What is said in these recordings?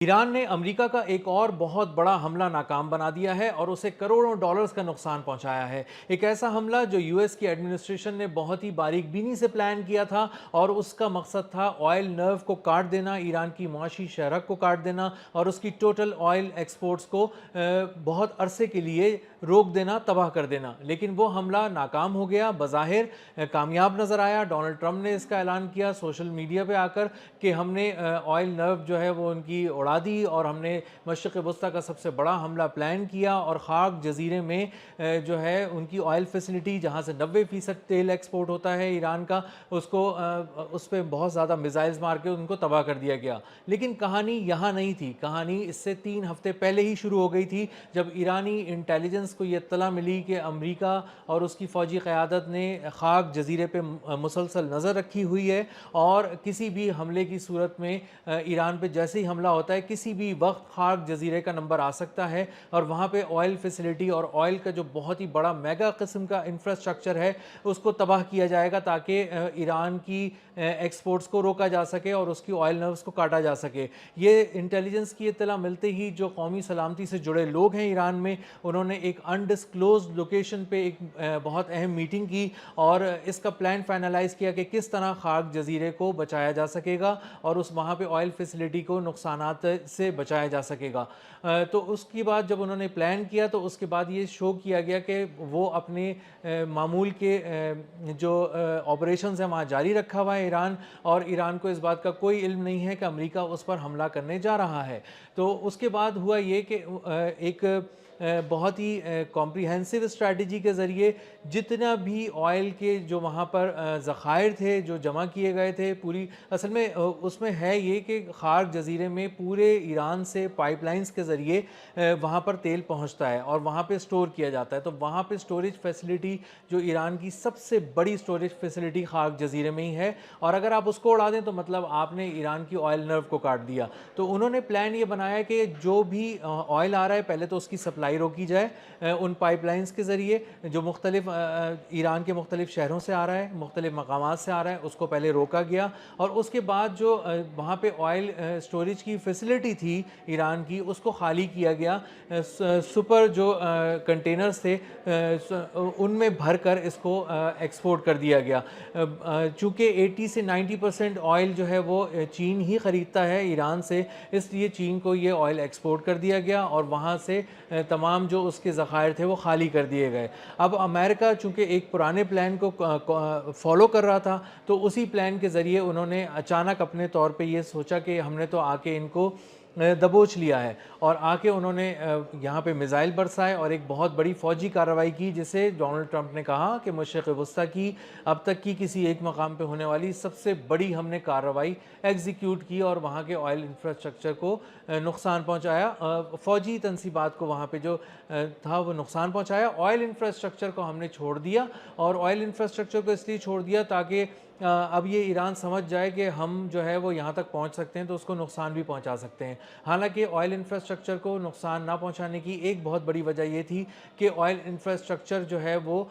Iran ने America का एक और बहुत बड़ा हमला नाकाम बना दिया है और उसे करोड़ों डॉलर्स का नुकसान पहुंचाया है। एक ऐसा हमला जो यूएस की एडमिनिस्ट्रेशन ने बहुत ही बारीकबीनी से प्लान किया था और उसका मकसद था ऑयल नर्व को काट देना, ईरान की मुआशी शहरक को काट देना और उसकी टोटल ऑयल एक्सपोर्ट्स को बहुत अरसे के लिए रोक देना, तबाह कर देना। लेकिन वो हमला नाकाम हो गया, बज़ाहिर कामयाब नज़र आया। डोनाल्ड ट्रंप ने इसका ऐलान किया सोशल मीडिया पे आकर कि हमने ऑयल नर्व जो है वो उनकी उड़ा दी और हमने मशरिक़ वस्ता का सबसे बड़ा हमला प्लान किया और ख़ाक जजीरे में जो है उनकी ऑयल फैसिलिटी जहाँ से 90% तेल एक्सपोर्ट होता है ईरान का, उसको उस पर बहुत ज़्यादा मिसाइल्स मार के उनको तबाह कर दिया गया। लेकिन कहानी यहाँ नहीं थी, कहानी इससे 3 हफ्ते पहले ही शुरू हो गई थी, जब ईरानी इंटेलिजेंस को ये इत्तला मिली कि अमरीका और उसकी फ़ौजी क़यादत ने ख़ाक जजीरे पे मुसलसल नज़र रखी हुई है और किसी भी हमले की सूरत में ईरान पे जैसे ही हमला होता है किसी भी वक्त ख़ाक जजीरे का नंबर आ सकता है और वहाँ पे ऑयल फैसिलिटी और ऑयल का जो बहुत ही बड़ा मेगा किस्म का इंफ्रास्ट्रक्चर है उसको तबाह किया जाएगा, ताकि ईरान की एक्सपोर्ट्स को रोका जा सके और उसकी ऑयल नर्व्स को काटा जा सके। ये इंटेलिजेंस की इत्तला मिलते ही जो कौमी सलामती से जुड़े लोग हैं ईरान में, उन्होंने एक अनडिस्क्लोज लोकेशन पे एक बहुत अहम मीटिंग की और इसका प्लान फाइनलाइज किया कि किस तरह ख़ाक जजीरे को बचाया जा सकेगा और उस वहाँ पे ऑयल फैसिलिटी को नुकसानात से बचाया जा सकेगा। तो उसके बाद जब उन्होंने प्लान किया तो उसके बाद ये शो किया गया कि वो अपने मामूल के जो ऑपरेशंस हैं वहाँ जारी रखा हुआ है ईरान, और ईरान को इस बात का कोई इल्म नहीं है कि अमेरिका उस पर हमला करने जा रहा है। तो उसके बाद हुआ ये कि एक बहुत ही कॉम्प्रिहेंसिव स्ट्रैटेजी के ज़रिए जितना भी ऑयल के जो वहाँ पर ज़खायर थे जो जमा किए गए थे, पूरी असल में उसमें है ये कि ख़ाक जजीरे में पूरे ईरान से पाइपलाइंस के ज़रिए वहाँ पर तेल पहुँचता है और वहाँ पे स्टोर किया जाता है। तो वहाँ पे स्टोरेज फैसिलिटी जो ईरान की सबसे बड़ी स्टोरेज फैसिलिटी ख़ाक जजीरे में ही है, और अगर आप उसको उड़ा दें तो मतलब आपने ईरान की ऑयल नर्व को काट दिया। तो उन्होंने प्लान ये बनाया कि जो भी ऑयल आ रहा है पहले तो उसकी सप्लाई रोकी जाए उन पाइपलाइंस के ज़रिए जो मुख्तलिफ ईरान के मुख्तलिफ शहरों से आ रहा है, मुख्तलिफ मकामात से आ रहा है, उसको पहले रोका गया। और उसके बाद जो वहाँ पे ऑयल स्टोरेज की फैसिलिटी थी ईरान की, उसको खाली किया गया। सुपर जो कंटेनर्स थे उनमें भर कर इसको एक्सपोर्ट कर दिया गया। चूँकि 80 से 90% ऑयल जो है वो चीन ही ख़रीदता है ईरान से, इसलिए चीन को ये ऑयल एक्सपोर्ट कर दिया गया और वहाँ से तमाम जो उसके ज़खायर थे वो खाली कर दिए गए। अब अमेरिका चूँकि एक पुराने प्लान को फॉलो कर रहा था, तो उसी प्लान के ज़रिए उन्होंने अचानक अपने तौर पे ये सोचा कि हमने तो आके इनको दबोच लिया है, और आके उन्होंने यहाँ पे मिसाइल बरसाए और एक बहुत बड़ी फ़ौजी कार्रवाई की, जिसे डोनाल्ड ट्रंप ने कहा कि मशरिक़ वस्ता की अब तक की किसी एक मकाम पे होने वाली सबसे बड़ी हमने कार्रवाई एग्जीक्यूट की और वहाँ के ऑयल इंफ्रास्ट्रक्चर को नुकसान पहुँचाया। फ़ौजी तनसीबात को वहाँ पे जो था वो नुकसान पहुँचाया। ऑयल इंफ्रास्ट्रक्चर को हमने छोड़ दिया, और ऑयल इंफ्रास्ट्रक्चर को इसलिए छोड़ दिया ताकि अब ये ईरान समझ जाए कि हम जो है वो यहाँ तक पहुँच सकते हैं तो उसको नुकसान भी पहुँचा सकते हैं। हालांकि ऑयल इंफ्रास्ट्रक्चर को नुकसान ना पहुँचाने की एक बहुत बड़ी वजह ये थी कि ऑयल इंफ्रास्ट्रक्चर जो है वो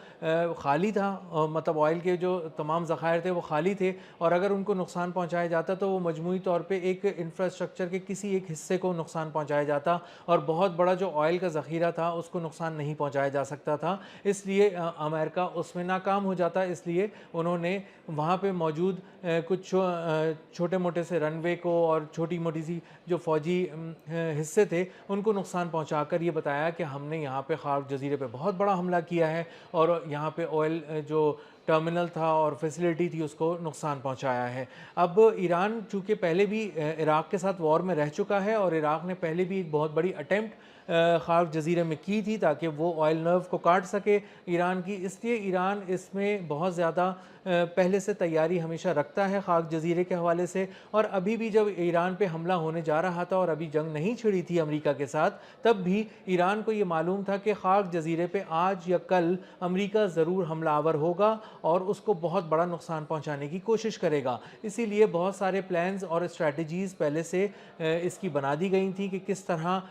खाली था, मतलब ऑयल के जो तमाम ज़खायर थे वो खाली थे, और अगर उनको नुकसान पहुँचाया जाता तो वो मजमूई तौर पर एक इंफ्रास्ट्रक्चर के किसी एक हिस्से को नुकसान पहुँचाया जाता और बहुत बड़ा जो ऑयल का ज़ख़ीरा था उसको नुकसान नहीं पहुँचाया जा सकता था। इसलिए अमेरिका उसमें नाकाम हो जाता। इसलिए उन्होंने वहाँ पे मौजूद कुछ छोटे मोटे से रनवे को और छोटी मोटी सी जो फ़ौजी हिस्से थे उनको नुकसान पहुँचाकर ये बताया कि हमने यहाँ पे ख़ाक जजीरे पे बहुत बड़ा हमला किया है और यहाँ पे ऑयल जो टर्मिनल था और फैसिलिटी थी उसको नुकसान पहुँचाया है। अब ईरान चूँकि पहले भी इराक़ के साथ वॉर में रह चुका है और इराक़ ने पहले भी एक बहुत बड़ी अटैम्प्ट ख़ाक जजीरे में की थी ताकि वो ऑयल नर्व को काट सके ईरान की, इसलिए ईरान इसमें बहुत ज़्यादा पहले से तैयारी हमेशा रखता है ख़ाक जजीरे के हवाले से। और अभी भी जब ईरान पे हमला होने जा रहा था और अभी जंग नहीं छिड़ी थी अमेरिका के साथ, तब भी ईरान को ये मालूम था कि ख़ाक जजीरे पे आज या कल अमेरिका ज़रूर हमलावर होगा और उसको बहुत बड़ा नुकसान पहुंचाने की कोशिश करेगा। इसीलिए बहुत सारे प्लान्स और स्ट्रैटेजीज़ पहले से इसकी बना दी गई थी कि किस तरह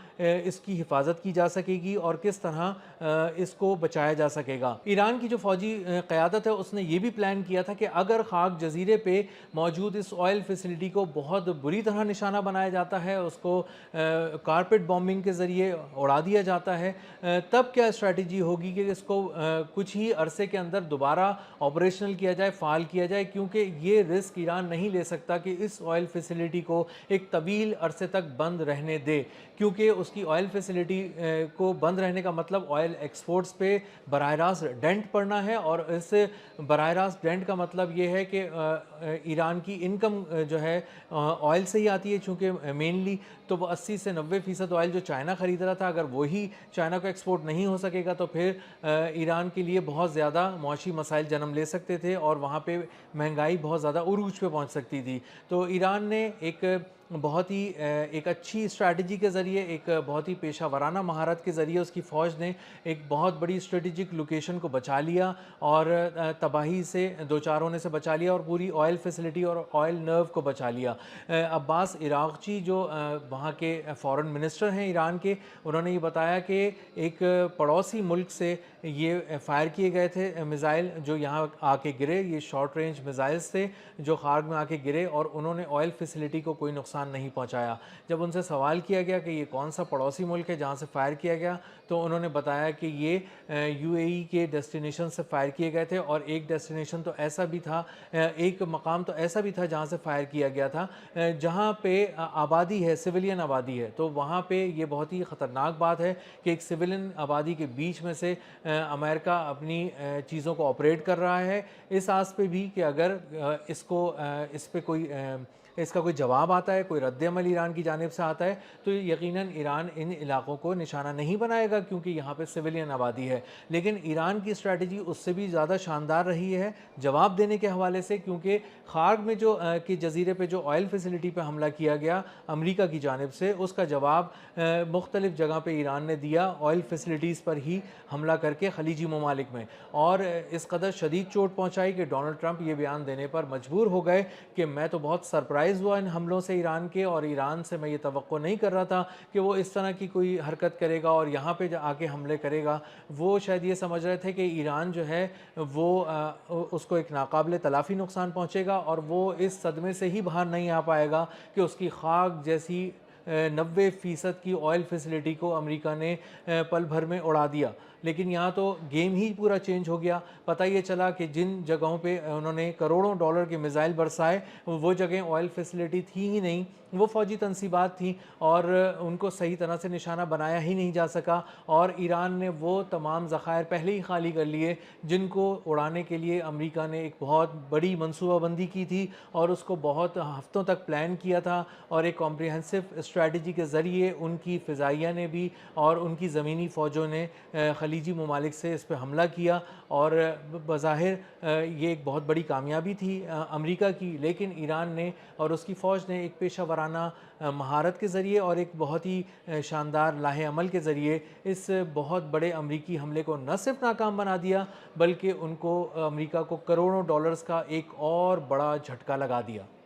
इसकी हिफाजत की जा सकेगी और किस तरह इसको बचाया जा सकेगा। ईरान की जो फ़ौजी क़यादत है उसने ये भी प्लान किया था कि अगर खाक जज़ीरे पे मौजूद इस ऑयल फैसिलिटी को बहुत बुरी तरह निशाना बनाया जाता है, उसको कारपेट बॉम्बिंग के ज़रिए उड़ा दिया जाता है, तब क्या स्ट्रैटेजी होगी कि इसको कुछ ही अरसे के अंदर दोबारा ऑपरेशनल किया जाए, फ़ाल किया जाए, क्योंकि ये रिस्क ईरान नहीं ले सकता कि इस ऑयल फैसिलिटी को एक तवील अरसे तक बंद रहने दे, क्योंकि उसकी ऑयल फैसिलिटी को बंद रहने का मतलब ऑयल एक्सपोर्ट्स पे बराह रास्त डेंट पड़ना है, और इस बराह रास्त डेंट का मतलब ये है कि ईरान की इनकम जो है ऑयल से ही आती है, चूँकि मेनली तो वो 80 से 90% ऑयल जो चाइना ख़रीद रहा था, अगर वही चाइना को एक्सपोर्ट नहीं हो सकेगा तो फिर ईरान के लिए बहुत ज़्यादा मौशी मसाइल जन्म ले सकते थे और वहाँ पे महंगाई बहुत ज़्यादा उरूज पे पहुँच सकती थी। तो ईरान ने एक बहुत ही एक अच्छी स्ट्रैटेजी के ज़रिए, एक बहुत ही पेशा वराना महारत के ज़रिए उसकी फ़ौज ने एक बहुत बड़ी स्ट्रेटेजिक लोकेशन को बचा लिया और तबाही से दो चार होने से बचा लिया और पूरी ऑयल फैसिलिटी और ऑयल नर्व को बचा लिया। अब्बास इराक़ची जो वहाँ के फ़ॉरेन मिनिस्टर हैं ईरान के, उन्होंने ये बताया कि एक पड़ोसी मुल्क से ये फ़ायर किए गए थे मिज़ाइल जो यहाँ आके गिरे, ये शॉर्ट रेंज मिज़ाइल्स थे जो खार्ग में आके गिरे और उन्होंने ऑयल फैसिलिटी को कोई नुकसान नहीं पहुँचाया। जब उनसे सवाल किया गया कि ये कौन सा पड़ोसी मुल्क है जहाँ से फ़ायर किया गया, तो उन्होंने बताया कि ये यूएई के डेस्टिनेशन से फ़ायर किए गए थे और एक डेस्टिनेशन तो ऐसा भी था, एक मकाम तो ऐसा भी था जहाँ से फ़ायर किया गया था जहाँ पे आबादी है, सिविलियन आबादी है। तो वहाँ पे ये बहुत ही ख़तरनाक बात है कि एक सिविलियन आबादी के बीच में से अमेरिका अपनी चीज़ों को ऑपरेट कर रहा है, इस आस पे भी कि अगर इस पे कोई इसका कोई जवाब आता है, कोई रद्द-ए-अमल ईरान की जानिब से आता है, तो यकीनन ईरान इन इलाकों को निशाना नहीं बनाएगा क्योंकि यहाँ पे सिविलियन आबादी है। लेकिन ईरान की स्ट्रैटेजी उससे भी ज़्यादा शानदार रही है जवाब देने के हवाले से, क्योंकि खार्ग में जो के जज़ीरे पे जो ऑयल फैसिलिटी पे हमला किया गया अमेरिका की जानिब से, उसका जवाब मुख्तलिफ़ जगह पे ईरान ने दिया ऑयल फैसिलिटीज़ पर ही हमला करके खलीजी ममालिक में, और इस कदर शदीद चोट पहुँचाई कि डोनाल्ड ट्रंप ये बयान देने पर मजबूर हो गए कि मैं तो बहुत सरप्राइज़ हुआ इन हमलों से ईरान के, और ईरान से मैं ये तवक्को नहीं कर रहा था कि वो इस तरह की कोई हरकत करेगा और यहाँ पे आके हमले करेगा। वो शायद ये समझ रहे थे कि ईरान जो है वो उसको एक नाकाबिले तलाफ़ी नुकसान पहुँचेगा और वो इस सदमे से ही बाहर नहीं आ पाएगा कि उसकी खाक जैसी 90% की ऑयल फैसिलिटी को अमेरिका ने पल भर में उड़ा दिया। लेकिन यहाँ तो गेम ही पूरा चेंज हो गया। पता ये चला कि जिन जगहों पे उन्होंने करोड़ों डॉलर के मिसाइल बरसाए, वो जगह ऑयल फैसिलिटी थी ही नहीं, वो फ़ौजी तनसीबात थी और उनको सही तरह से निशाना बनाया ही नहीं जा सका, और ईरान ने वो तमाम ज़खायर पहले ही खाली कर लिए जिनको उड़ाने के लिए अमेरिका ने एक बहुत बड़ी मनसूबाबंदी की थी और उसको बहुत हफ्तों तक प्लान किया था, और एक कॉम्प्रिहेंसिव स्ट्रैटेजी के ज़रिए उनकी फ़िज़ाइया ने भी और उनकी ज़मीनी फ़ौजों ने खलीजी ममालिक से इस पर हमला किया, और बज़ाहिर ये एक बहुत बड़ी कामयाबी थी अमेरिका की। लेकिन ईरान ने और उसकी फ़ौज ने एक पेशा वराना महारत के ज़रिए और एक बहुत ही शानदार लाहे अमल के ज़रिए इस बहुत बड़े अमरीकी हमले को न सिर्फ नाकाम बना दिया, बल्कि उनको अमेरिका को करोड़ों डॉलर्स का एक और बड़ा झटका लगा दिया।